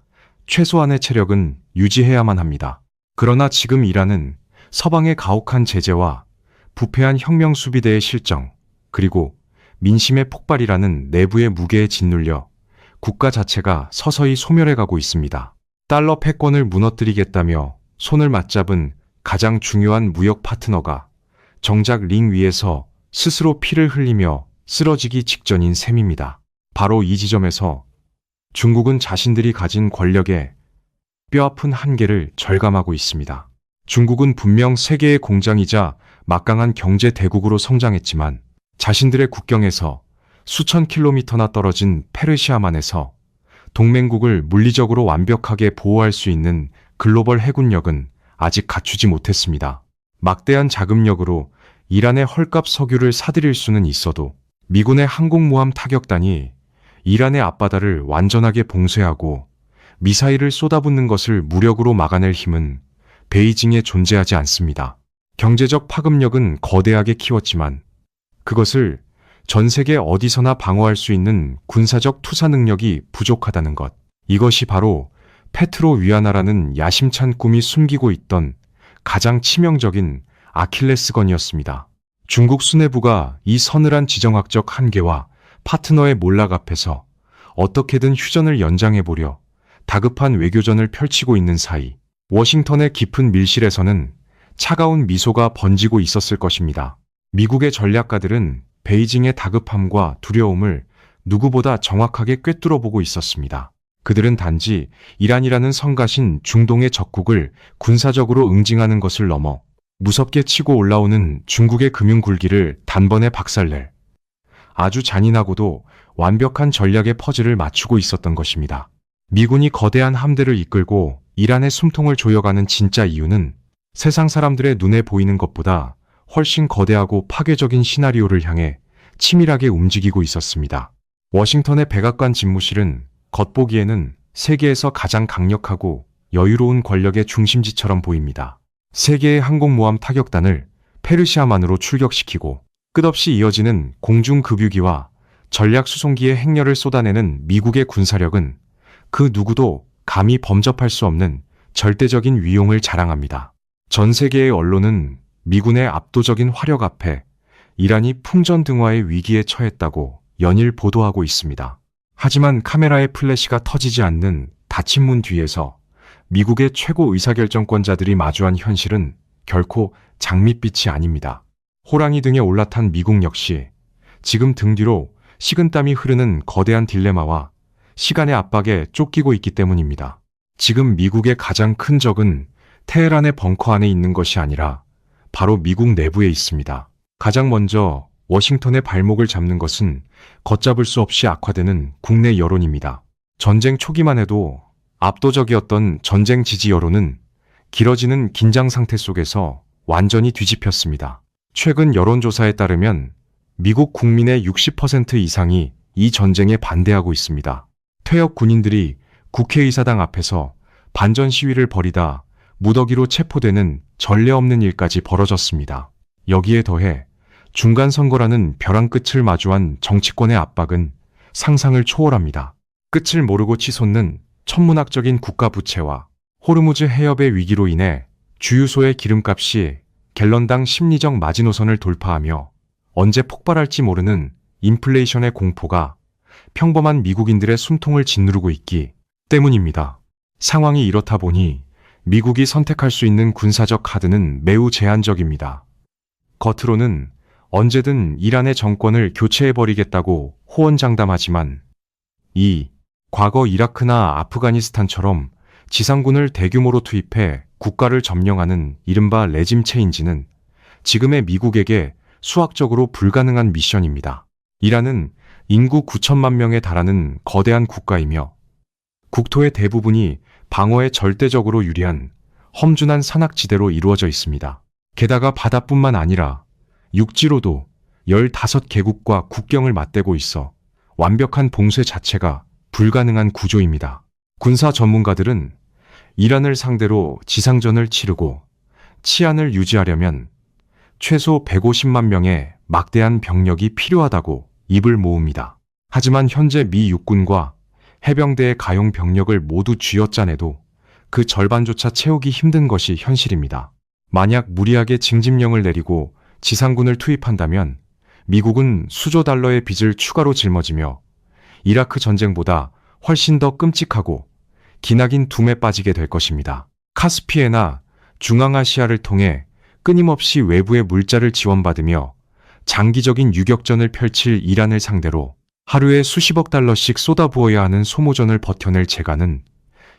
최소한의 체력은 유지해야만 합니다. 그러나 지금 이란은 서방의 가혹한 제재와 부패한 혁명 수비대의 실정, 그리고 민심의 폭발이라는 내부의 무게에 짓눌려 국가 자체가 서서히 소멸해가고 있습니다. 달러 패권을 무너뜨리겠다며 손을 맞잡은 가장 중요한 무역 파트너가 정작 링 위에서 스스로 피를 흘리며 쓰러지기 직전인 셈입니다. 바로 이 지점에서 중국은 자신들이 가진 권력의 뼈아픈 한계를 절감하고 있습니다. 중국은 분명 세계의 공장이자 막강한 경제 대국으로 성장했지만 자신들의 국경에서 수천 킬로미터나 떨어진 페르시아만에서 동맹국을 물리적으로 완벽하게 보호할 수 있는 글로벌 해군력은 아직 갖추지 못했습니다. 막대한 자금력으로 이란의 헐값 석유를 사들일 수는 있어도 미군의 항공모함 타격단이 이란의 앞바다를 완전하게 봉쇄하고 미사일을 쏟아붓는 것을 무력으로 막아낼 힘은 베이징에 존재하지 않습니다. 경제적 파급력은 거대하게 키웠지만 그것을 전 세계 어디서나 방어할 수 있는 군사적 투사 능력이 부족하다는 것. 이것이 바로 페트로 위아나라는 야심찬 꿈이 숨기고 있던 가장 치명적인 아킬레스건이었습니다. 중국 수뇌부가 이 서늘한 지정학적 한계와 파트너의 몰락 앞에서 어떻게든 휴전을 연장해보려 다급한 외교전을 펼치고 있는 사이 워싱턴의 깊은 밀실에서는 차가운 미소가 번지고 있었을 것입니다. 미국의 전략가들은 베이징의 다급함과 두려움을 누구보다 정확하게 꿰뚫어 보고 있었습니다. 그들은 단지 이란이라는 성가신 중동의 적국을 군사적으로 응징하는 것을 넘어 무섭게 치고 올라오는 중국의 금융 굴기를 단번에 박살낼 아주 잔인하고도 완벽한 전략의 퍼즐을 맞추고 있었던 것입니다. 미군이 거대한 함대를 이끌고 이란의 숨통을 조여가는 진짜 이유는 세상 사람들의 눈에 보이는 것보다 훨씬 거대하고 파괴적인 시나리오를 향해 치밀하게 움직이고 있었습니다. 워싱턴의 백악관 집무실은 겉보기에는 세계에서 가장 강력하고 여유로운 권력의 중심지처럼 보입니다. 세계의 항공모함 타격단을 페르시아만으로 출격시키고 끝없이 이어지는 공중급유기와 전략수송기의 행렬을 쏟아내는 미국의 군사력은 그 누구도 감히 범접할 수 없는 절대적인 위용을 자랑합니다. 전 세계의 언론은 미군의 압도적인 화력 앞에 이란이 풍전등화의 위기에 처했다고 연일 보도하고 있습니다. 하지만 카메라의 플래시가 터지지 않는 닫힌 문 뒤에서 미국의 최고 의사결정권자들이 마주한 현실은 결코 장밋빛이 아닙니다. 호랑이 등에 올라탄 미국 역시 지금 등 뒤로 식은땀이 흐르는 거대한 딜레마와 시간의 압박에 쫓기고 있기 때문입니다. 지금 미국의 가장 큰 적은 테헤란의 벙커 안에 있는 것이 아니라 바로 미국 내부에 있습니다. 가장 먼저 워싱턴의 발목을 잡는 것은 걷잡을 수 없이 악화되는 국내 여론입니다. 전쟁 초기만 해도 압도적이었던 전쟁 지지 여론은 길어지는 긴장 상태 속에서 완전히 뒤집혔습니다. 최근 여론조사에 따르면 미국 국민의 60% 이상이 이 전쟁에 반대하고 있습니다. 퇴역 군인들이 국회의사당 앞에서 반전 시위를 벌이다 무더기로 체포되는 전례 없는 일까지 벌어졌습니다. 여기에 더해 중간선거라는 벼랑 끝을 마주한 정치권의 압박은 상상을 초월합니다. 끝을 모르고 치솟는 천문학적인 국가 부채와 호르무즈 해협의 위기로 인해 주유소의 기름값이 갤런당 심리적 마지노선을 돌파하며 언제 폭발할지 모르는 인플레이션의 공포가 평범한 미국인들의 숨통을 짓누르고 있기 때문입니다. 상황이 이렇다 보니 미국이 선택할 수 있는 군사적 카드는 매우 제한적입니다. 겉으로는 언제든 이란의 정권을 교체해버리겠다고 호언장담하지만 과거 이라크나 아프가니스탄처럼 지상군을 대규모로 투입해 국가를 점령하는 이른바 레짐 체인지는 지금의 미국에게 수학적으로 불가능한 미션입니다. 이란은 인구 9천만 명에 달하는 거대한 국가이며 국토의 대부분이 방어에 절대적으로 유리한 험준한 산악지대로 이루어져 있습니다. 게다가 바다뿐만 아니라 육지로도 15개국과 국경을 맞대고 있어 완벽한 봉쇄 자체가 불가능한 구조입니다. 군사 전문가들은 이란을 상대로 지상전을 치르고 치안을 유지하려면 최소 150만 명의 막대한 병력이 필요하다고 입을 모읍니다. 하지만 현재 미 육군과 해병대의 가용 병력을 모두 쥐어짜내도 그 절반조차 채우기 힘든 것이 현실입니다. 만약 무리하게 징집령을 내리고 지상군을 투입한다면 미국은 수조 달러의 빚을 추가로 짊어지며 이라크 전쟁보다 훨씬 더 끔찍하고 기나긴 둠에 빠지게 될 것입니다. 카스피해나 중앙아시아를 통해 끊임없이 외부의 물자를 지원받으며 장기적인 유격전을 펼칠 이란을 상대로 하루에 수십억 달러씩 쏟아부어야 하는 소모전을 버텨낼 재간은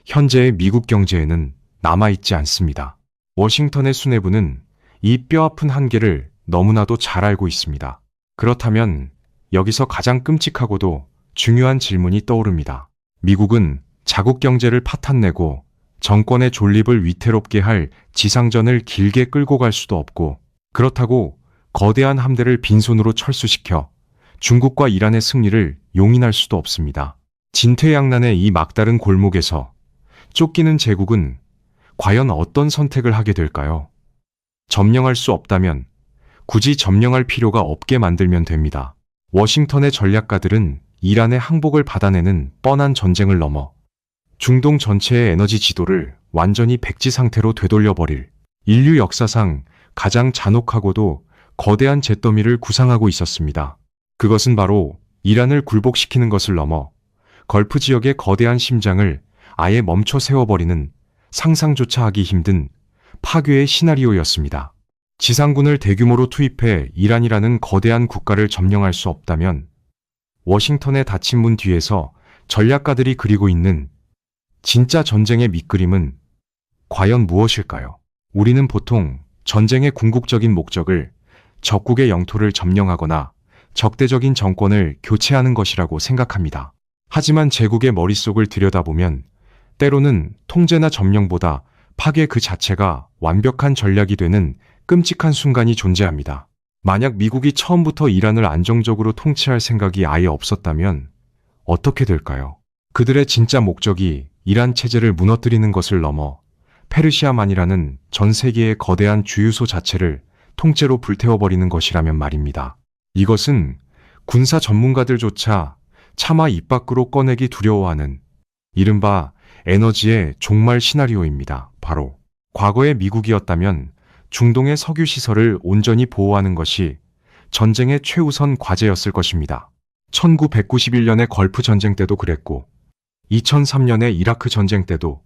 현재의 미국 경제에는 남아있지 않습니다. 워싱턴의 수뇌부는 이 뼈아픈 한계를 너무나도 잘 알고 있습니다. 그렇다면 여기서 가장 끔찍하고도 중요한 질문이 떠오릅니다. 미국은 자국 경제를 파탄내고 정권의 존립을 위태롭게 할 지상전을 길게 끌고 갈 수도 없고, 그렇다고 거대한 함대를 빈손으로 철수시켜 중국과 이란의 승리를 용인할 수도 없습니다. 진퇴양난의 이 막다른 골목에서 쫓기는 제국은 과연 어떤 선택을 하게 될까요? 점령할 수 없다면 굳이 점령할 필요가 없게 만들면 됩니다. 워싱턴의 전략가들은 이란의 항복을 받아내는 뻔한 전쟁을 넘어 중동 전체의 에너지 지도를 완전히 백지 상태로 되돌려버릴 인류 역사상 가장 잔혹하고도 거대한 잿더미를 구상하고 있었습니다. 그것은 바로 이란을 굴복시키는 것을 넘어 걸프 지역의 거대한 심장을 아예 멈춰 세워버리는 상상조차 하기 힘든 파괴의 시나리오였습니다. 지상군을 대규모로 투입해 이란이라는 거대한 국가를 점령할 수 없다면 워싱턴의 닫힌 문 뒤에서 전략가들이 그리고 있는 진짜 전쟁의 밑그림은 과연 무엇일까요? 우리는 보통 전쟁의 궁극적인 목적을 적국의 영토를 점령하거나 적대적인 정권을 교체하는 것이라고 생각합니다. 하지만 제국의 머릿속을 들여다보면 때로는 통제나 점령보다 파괴 그 자체가 완벽한 전략이 되는 끔찍한 순간이 존재합니다. 만약 미국이 처음부터 이란을 안정적으로 통치할 생각이 아예 없었다면 어떻게 될까요? 그들의 진짜 목적이 이란 체제를 무너뜨리는 것을 넘어 페르시아만이라는 전 세계의 거대한 주유소 자체를 통째로 불태워버리는 것이라면 말입니다. 이것은 군사 전문가들조차 차마 입 밖으로 꺼내기 두려워하는 이른바 에너지의 종말 시나리오입니다. 바로 과거의 미국이었다면 중동의 석유 시설을 온전히 보호하는 것이 전쟁의 최우선 과제였을 것입니다. 1991년의 걸프 전쟁 때도 그랬고 2003년의 이라크 전쟁 때도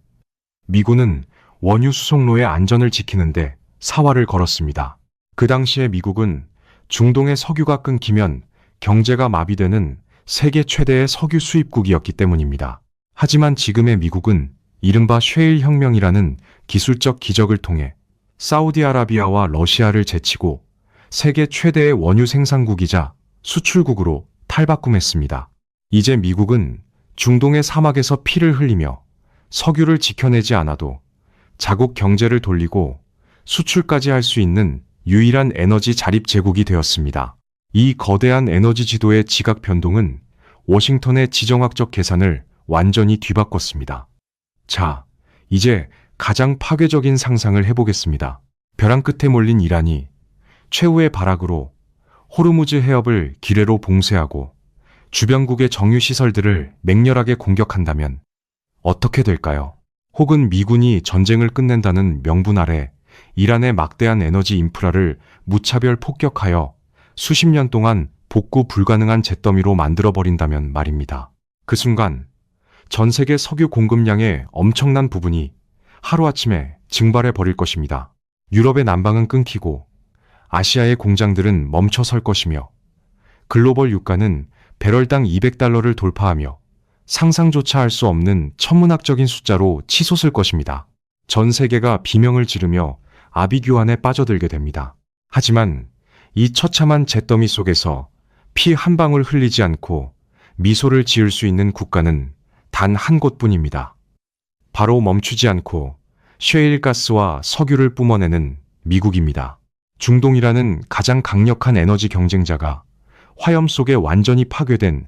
미군은 원유 수송로의 안전을 지키는데 사활을 걸었습니다. 그 당시에 미국은 중동의 석유가 끊기면 경제가 마비되는 세계 최대의 석유 수입국이었기 때문입니다. 하지만 지금의 미국은 이른바 쉐일 혁명이라는 기술적 기적을 통해 사우디아라비아와 러시아를 제치고 세계 최대의 원유 생산국이자 수출국으로 탈바꿈했습니다. 이제 미국은 중동의 사막에서 피를 흘리며 석유를 지켜내지 않아도 자국 경제를 돌리고 수출까지 할 수 있는 유일한 에너지 자립 제국이 되었습니다. 이 거대한 에너지 지도의 지각 변동은 워싱턴의 지정학적 계산을 완전히 뒤바꿨습니다. 자, 이제 가장 파괴적인 상상을 해보겠습니다. 벼랑 끝에 몰린 이란이 최후의 발악으로 호르무즈 해협을 기뢰로 봉쇄하고 주변국의 정유시설들을 맹렬하게 공격한다면 어떻게 될까요? 혹은 미군이 전쟁을 끝낸다는 명분 아래 이란의 막대한 에너지 인프라를 무차별 폭격하여 수십 년 동안 복구 불가능한 잿더미로 만들어버린다면 말입니다. 그 순간 전 세계 석유 공급량의 엄청난 부분이 하루아침에 증발해 버릴 것입니다. 유럽의 난방은 끊기고 아시아의 공장들은 멈춰설 것이며 글로벌 유가는 배럴당 200달러를 돌파하며 상상조차 할 수 없는 천문학적인 숫자로 치솟을 것입니다. 전 세계가 비명을 지르며 아비규환에 빠져들게 됩니다. 하지만 이 처참한 잿더미 속에서 피 한 방울 흘리지 않고 미소를 지을 수 있는 국가는 단 한 곳뿐입니다. 바로 멈추지 않고 셰일가스와 석유를 뿜어내는 미국입니다. 중동이라는 가장 강력한 에너지 경쟁자가 화염 속에 완전히 파괴된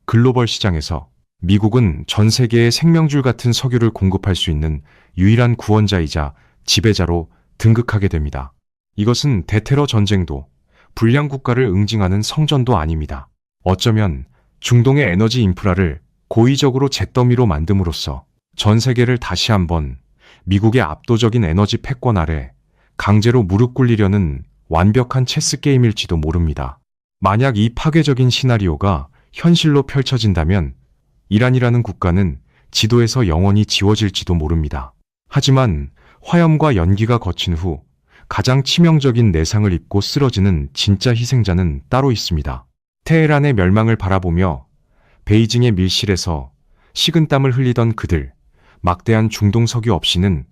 글로벌 시장에서 미국은 전 세계의 생명줄 같은 석유를 공급할 수 있는 유일한 구원자이자 지배자로 등극하게 됩니다. 이것은 대테러 전쟁도 불량 국가를 응징하는 성전도 아닙니다. 어쩌면 중동의 에너지 인프라를 고의적으로 잿더미로 만듦으로써 전 세계를 다시 한번 미국의 압도적인 에너지 패권 아래 강제로 무릎 꿇리려는 완벽한 체스 게임일지도 모릅니다. 만약 이 파괴적인 시나리오가 현실로 펼쳐진다면 이란이라는 국가는 지도에서 영원히 지워질지도 모릅니다. 하지만 화염과 연기가 거친 후 가장 치명적인 내상을 입고 쓰러지는 진짜 희생자는 따로 있습니다. 테헤란의 멸망을 바라보며 베이징의 밀실에서 식은땀을 흘리던 그들, 막대한 중동 석유 없이는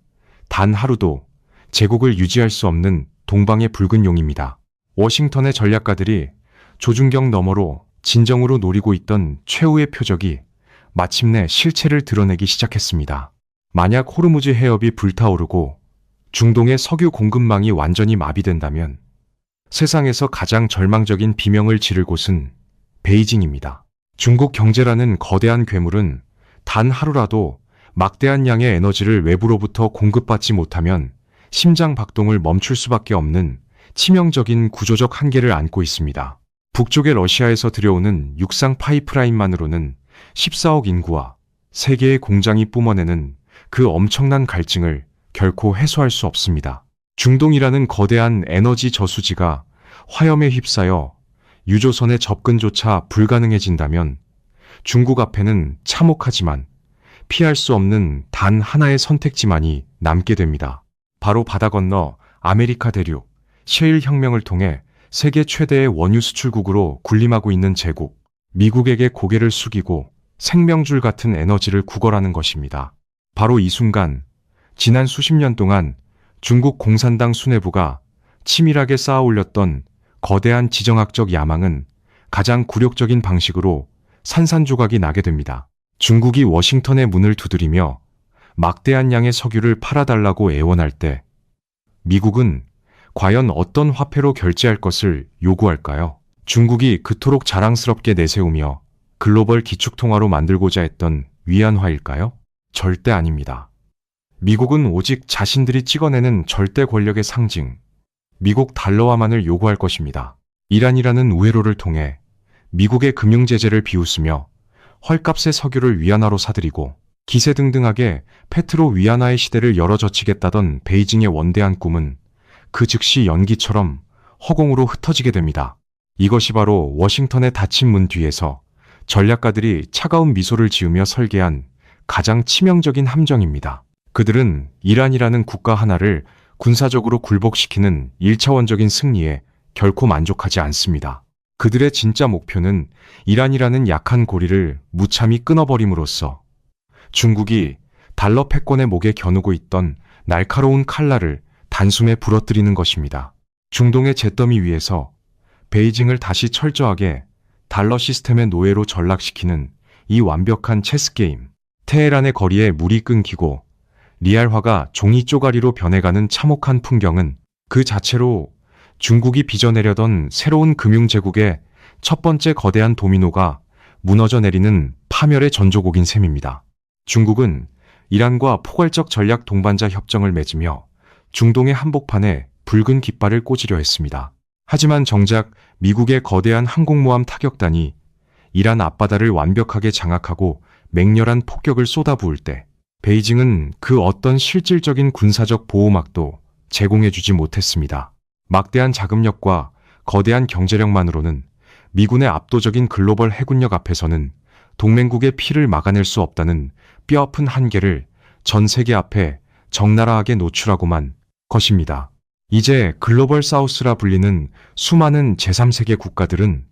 단 하루도 제국을 유지할 수 없는 동방의 붉은 용입니다. 워싱턴의 전략가들이 조준경 너머로 진정으로 노리고 있던 최후의 표적이 마침내 실체를 드러내기 시작했습니다. 만약 호르무즈 해협이 불타오르고 중동의 석유 공급망이 완전히 마비된다면 세상에서 가장 절망적인 비명을 지를 곳은 베이징입니다. 중국 경제라는 거대한 괴물은 단 하루라도 막대한 양의 에너지를 외부로부터 공급받지 못하면 심장 박동을 멈출 수밖에 없는 치명적인 구조적 한계를 안고 있습니다. 북쪽의 러시아에서 들여오는 육상 파이프라인만으로는 14억 인구와 3개의 공장이 뿜어내는 그 엄청난 갈증을 결코 해소할 수 없습니다. 중동이라는 거대한 에너지 저수지가 화염에 휩싸여 유조선의 접근조차 불가능해진다면 중국 앞에는 참혹하지만 피할 수 없는 단 하나의 선택지만이 남게 됩니다. 바로 바다 건너 아메리카 대륙, 셰일 혁명을 통해 세계 최대의 원유 수출국으로 군림하고 있는 제국, 미국에게 고개를 숙이고 생명줄 같은 에너지를 구걸하는 것입니다. 바로 이 순간, 지난 수십 년 동안 중국 공산당 수뇌부가 치밀하게 쌓아 올렸던 거대한 지정학적 야망은 가장 굴욕적인 방식으로 산산조각이 나게 됩니다. 중국이 워싱턴의 문을 두드리며 막대한 양의 석유를 팔아달라고 애원할 때 미국은 과연 어떤 화폐로 결제할 것을 요구할까요? 중국이 그토록 자랑스럽게 내세우며 글로벌 기축통화로 만들고자 했던 위안화일까요? 절대 아닙니다. 미국은 오직 자신들이 찍어내는 절대 권력의 상징, 미국 달러화만을 요구할 것입니다. 이란이라는 우회로를 통해 미국의 금융제재를 비웃으며 헐값의 석유를 위안화로 사들이고 기세등등하게 페트로 위안화의 시대를 열어젖히겠다던 베이징의 원대한 꿈은 그 즉시 연기처럼 허공으로 흩어지게 됩니다. 이것이 바로 워싱턴의 닫힌 문 뒤에서 전략가들이 차가운 미소를 지으며 설계한 가장 치명적인 함정입니다. 그들은 이란이라는 국가 하나를 군사적으로 굴복시키는 1차원적인 승리에 결코 만족하지 않습니다. 그들의 진짜 목표는 이란이라는 약한 고리를 무참히 끊어버림으로써 중국이 달러 패권의 목에 겨누고 있던 날카로운 칼날을 단숨에 부러뜨리는 것입니다. 중동의 잿더미 위에서 베이징을 다시 철저하게 달러 시스템의 노예로 전락시키는 이 완벽한 체스게임. 테헤란의 거리에 물이 끊기고 리알화가 종이 쪼가리로 변해가는 참혹한 풍경은 그 자체로 중국이 빚어내려던 새로운 금융제국의 첫 번째 거대한 도미노가 무너져 내리는 파멸의 전조곡인 셈입니다. 중국은 이란과 포괄적 전략 동반자 협정을 맺으며 중동의 한복판에 붉은 깃발을 꽂으려 했습니다. 하지만 정작 미국의 거대한 항공모함 타격단이 이란 앞바다를 완벽하게 장악하고 맹렬한 폭격을 쏟아부을 때 베이징은 그 어떤 실질적인 군사적 보호막도 제공해주지 못했습니다. 막대한 자금력과 거대한 경제력만으로는 미군의 압도적인 글로벌 해군력 앞에서는 동맹국의 피를 막아낼 수 없다는 뼈아픈 한계를 전 세계 앞에 적나라하게 노출하고만 것입니다. 이제 글로벌 사우스라 불리는 수많은 제3세계 국가들은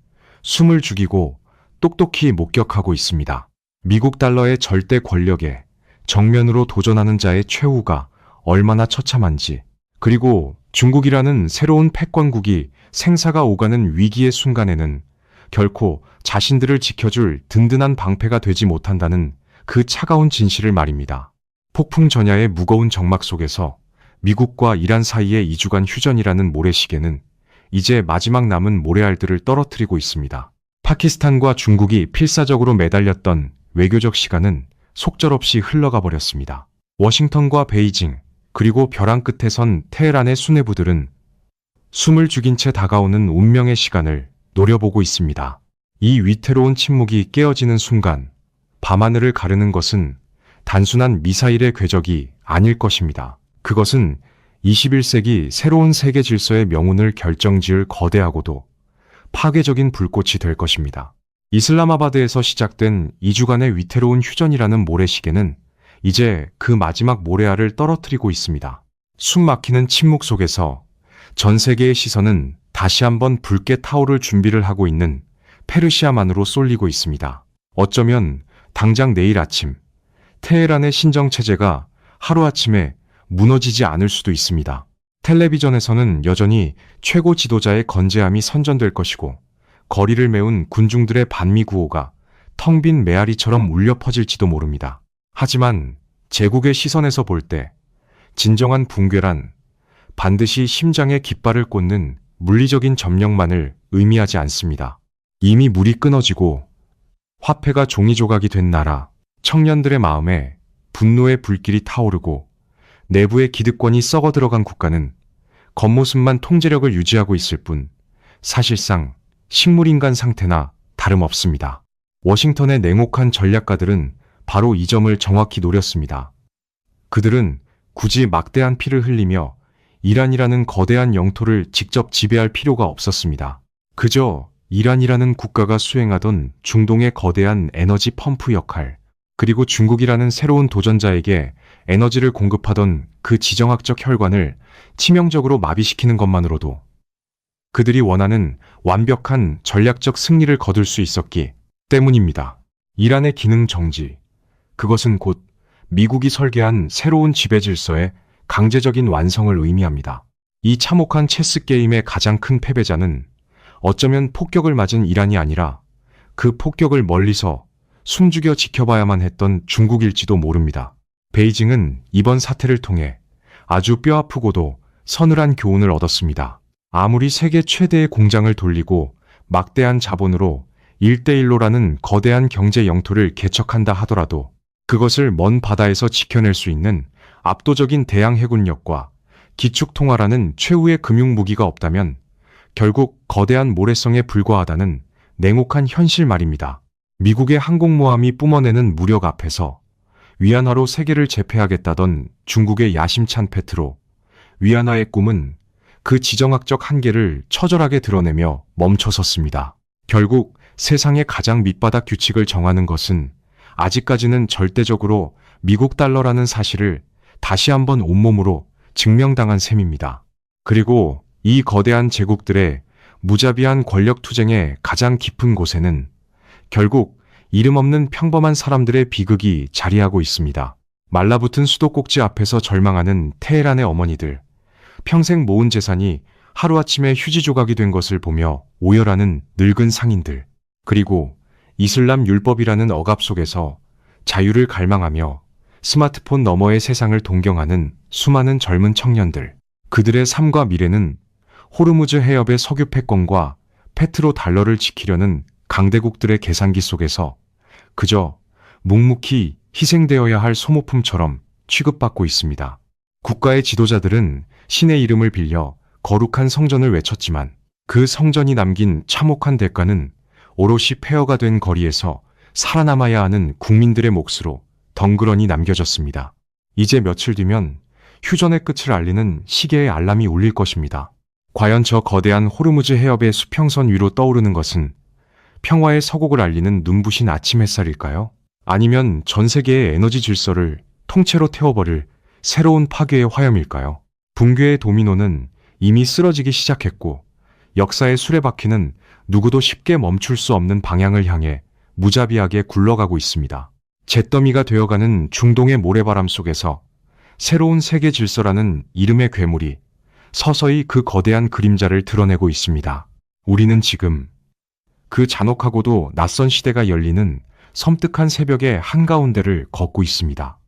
숨을 죽이고 똑똑히 목격하고 있습니다. 미국 달러의 절대 권력에 정면으로 도전하는 자의 최후가 얼마나 처참한지, 그리고 중국이라는 새로운 패권국이 생사가 오가는 위기의 순간에는 결코 자신들을 지켜줄 든든한 방패가 되지 못한다는 그 차가운 진실을 말입니다. 폭풍 전야의 무거운 정막 속에서 미국과 이란 사이의 2주간 휴전이라는 모래시계는 이제 마지막 남은 모래알들을 떨어뜨리고 있습니다. 파키스탄과 중국이 필사적으로 매달렸던 외교적 시간은 속절없이 흘러가 버렸습니다. 워싱턴과 베이징, 그리고 벼랑 끝에 선 테헤란의 수뇌부들은 숨을 죽인 채 다가오는 운명의 시간을 노려보고 있습니다. 이 위태로운 침묵이 깨어지는 순간 밤하늘을 가르는 것은 단순한 미사일의 궤적이 아닐 것입니다. 그것은 21세기 새로운 세계 질서의 명운을 결정지을 거대하고도 파괴적인 불꽃이 될 것입니다. 이슬람아바드에서 시작된 2주간의 위태로운 휴전이라는 모래시계는 이제 그 마지막 모래알을 떨어뜨리고 있습니다. 숨 막히는 침묵 속에서 전 세계의 시선은 다시 한번 붉게 타오를 준비를 하고 있는 페르시아만으로 쏠리고 있습니다. 어쩌면 당장 내일 아침 테헤란의 신정체제가 하루아침에 무너지지 않을 수도 있습니다. 텔레비전에서는 여전히 최고 지도자의 건재함이 선전될 것이고 거리를 메운 군중들의 반미 구호가 텅 빈 메아리처럼 울려 퍼질지도 모릅니다. 하지만 제국의 시선에서 볼 때 진정한 붕괴란 반드시 심장에 깃발을 꽂는 물리적인 점령만을 의미하지 않습니다. 이미 물이 끊어지고 화폐가 종이 조각이 된 나라, 청년들의 마음에 분노의 불길이 타오르고 내부의 기득권이 썩어 들어간 국가는 겉모습만 통제력을 유지하고 있을 뿐 사실상 식물인간 상태나 다름없습니다. 워싱턴의 냉혹한 전략가들은 바로 이 점을 정확히 노렸습니다. 그들은 굳이 막대한 피를 흘리며 이란이라는 거대한 영토를 직접 지배할 필요가 없었습니다. 그저 이란이라는 국가가 수행하던 중동의 거대한 에너지 펌프 역할, 그리고 중국이라는 새로운 도전자에게 에너지를 공급하던 그 지정학적 혈관을 치명적으로 마비시키는 것만으로도 그들이 원하는 완벽한 전략적 승리를 거둘 수 있었기 때문입니다. 이란의 기능 정지, 그것은 곧 미국이 설계한 새로운 지배 질서의 강제적인 완성을 의미합니다. 이 참혹한 체스 게임의 가장 큰 패배자는 어쩌면 폭격을 맞은 이란이 아니라 그 폭격을 멀리서 숨죽여 지켜봐야만 했던 중국일지도 모릅니다. 베이징은 이번 사태를 통해 아주 뼈아프고도 서늘한 교훈을 얻었습니다. 아무리 세계 최대의 공장을 돌리고 막대한 자본으로 1대1로라는 거대한 경제 영토를 개척한다 하더라도 그것을 먼 바다에서 지켜낼 수 있는 압도적인 대양 해군력과 기축통화라는 최후의 금융무기가 없다면 결국 거대한 모래성에 불과하다는 냉혹한 현실 말입니다. 미국의 항공모함이 뿜어내는 무력 앞에서 위안화로 세계를 제패하겠다던 중국의 야심찬 페트로, 위안화의 꿈은 그 지정학적 한계를 처절하게 드러내며 멈춰섰습니다. 결국 세상의 가장 밑바닥 규칙을 정하는 것은 아직까지는 절대적으로 미국 달러라는 사실을 다시 한번 온몸으로 증명당한 셈입니다. 그리고 이 거대한 제국들의 무자비한 권력 투쟁의 가장 깊은 곳에는 결국 이름 없는 평범한 사람들의 비극이 자리하고 있습니다. 말라붙은 수도꼭지 앞에서 절망하는 테헤란의 어머니들, 평생 모은 재산이 하루아침에 휴지 조각이 된 것을 보며 오열하는 늙은 상인들, 그리고 이슬람 율법이라는 억압 속에서 자유를 갈망하며 스마트폰 너머의 세상을 동경하는 수많은 젊은 청년들, 그들의 삶과 미래는 호르무즈 해협의 석유 패권과 페트로 달러를 지키려는 강대국들의 계산기 속에서 그저 묵묵히 희생되어야 할 소모품처럼 취급받고 있습니다. 국가의 지도자들은 신의 이름을 빌려 거룩한 성전을 외쳤지만 그 성전이 남긴 참혹한 대가는 오롯이 폐허가 된 거리에서 살아남아야 하는 국민들의 몫으로 덩그러니 남겨졌습니다. 이제 며칠 뒤면 휴전의 끝을 알리는 시계의 알람이 울릴 것입니다. 과연 저 거대한 호르무즈 해협의 수평선 위로 떠오르는 것은 평화의 서곡을 알리는 눈부신 아침 햇살일까요? 아니면 전 세계의 에너지 질서를 통째로 태워버릴 새로운 파괴의 화염일까요? 붕괴의 도미노는 이미 쓰러지기 시작했고 역사의 수레바퀴는 누구도 쉽게 멈출 수 없는 방향을 향해 무자비하게 굴러가고 있습니다. 잿더미가 되어가는 중동의 모래바람 속에서 새로운 세계 질서라는 이름의 괴물이 서서히 그 거대한 그림자를 드러내고 있습니다. 우리는 지금 그 잔혹하고도 낯선 시대가 열리는 섬뜩한 새벽의 한가운데를 걷고 있습니다.